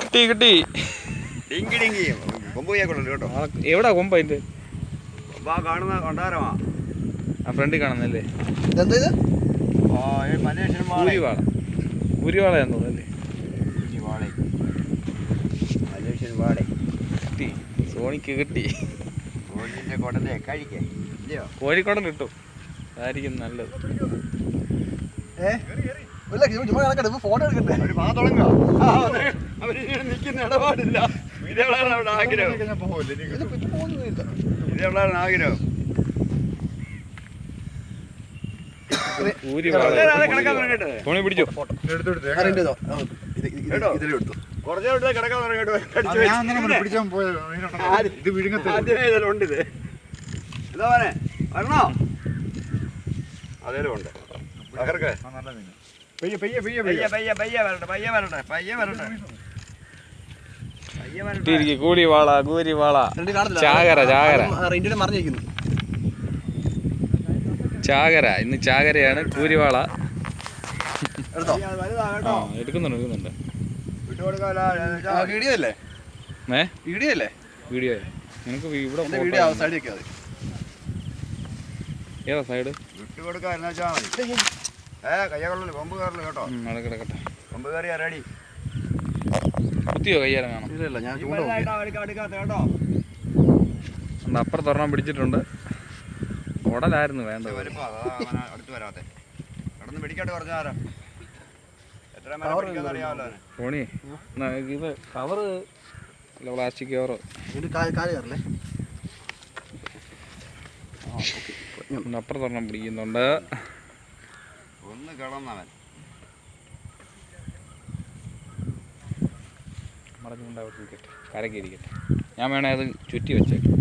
കിട്ടി കിട്ടി. Dinghy dinghy കൊമ്പ് പോയാക്കൊള്ളു കേട്ടോ. എവിടാ കൊമ്പ് അതിന്റെ? കൊമ്പാ കാണുന്ന കൊണ്ടാരമാ ആ ഫ്രണ്ടിൽ കാണുന്നല്ലേ? ഇതെന്താ ഇത്? ഊരിവാള. ഊരിവാളയാന്ന് തോന്നുന്നല്ലേ? മലേഷ്യൻ വാടേ കിട്ടി. സോണിക്ക് കിട്ടി. കോഴിന്റെ കുടലേ കഴിക്കേ ഇല്ലയോ? കോഴിക്കോടൻ കിട്ടും. അതായിരിക്കും നല്ലത്. ചുമ്മാ കണക്കട്ടെ, ഫോട്ടോ എടുക്കണ്ടേ? അവര് വാ തുടങ്ങുക. അവര് നിൽക്കുന്ന ഇടപാടില്ല. ഇതേവളാണ് അവിടെ ആഗ്രഹം. ഇതേവളാണ് ആഗ്രഹം. ഫോണി പിടിച്ചോ. കുറച്ചെടുത്ത് കിടക്കാൻ തുടങ്ങിയിട്ട് ഇതാ മോനെ വരണോ? അതേലും ഉണ്ട്. പയ്യെ പയ്യെ പയ്യെ പയ്യെ പയ്യെ പയ്യെ വരട്ടെ പയ്യെ വരട്ടെ പയ്യെ വരട്ടെ പയ്യെ വരട്ടെ. കൂടിവാള കൂരിവാള. ചാകര ചാകര മറിഞ്ഞിരിക്കുന്നു. ചാകര. ഇന്ന് ചാകരയാണ്. കൂരിവാള വലുതാ കേട്ടോ. എടുക്കുന്നുണ്ട് എടുക്കുന്നുണ്ട്. വീഡിയോ അല്ലേ? വീഡിയോ അല്ലേ? വീഡിയോ നിനക്ക് ഇവിടെ വീഡിയോ സൈഡ് വെക്കാതെ. ഏതാ സൈഡ്? വിട്ടുകൊടുക്കാ എന്നാ വെച്ചാൽ മതി. കയ്യകൊള്ളു കൊമ്പ് കയറല് കേട്ടോ. നടക്കട്ടെ. കൊമ്പ് കയറിയാ റെഡി. കുത്തിയോ കയ്യാലും കാണാം. ഇല്ല ഞാൻ കേട്ടോ. അപ്പുറത്തൊരെണ്ണം പിടിച്ചിട്ടുണ്ട്. ഉടലായിരുന്നു വേണ്ടത്. അടുത്ത് വരാത്തെ കടന്ന് പിടിക്കാട്ട് കുറച്ചാരോ എത്ര അറിയാമല്ലോ. ഫോണി ഇത് കവറ് അല്ല പ്ലാസ്റ്റിക് കവറ്. അപ്പുറത്തൊരെണ്ണം പിടിക്കുന്നുണ്ട്. ഒന്ന് കിടന്നവൻ മടങ്ങുണ്ടാവും. കരക്കിരിക്കട്ടെ. ഞാൻ വേണേ അത് ചുറ്റി വെച്ചേക്കാം.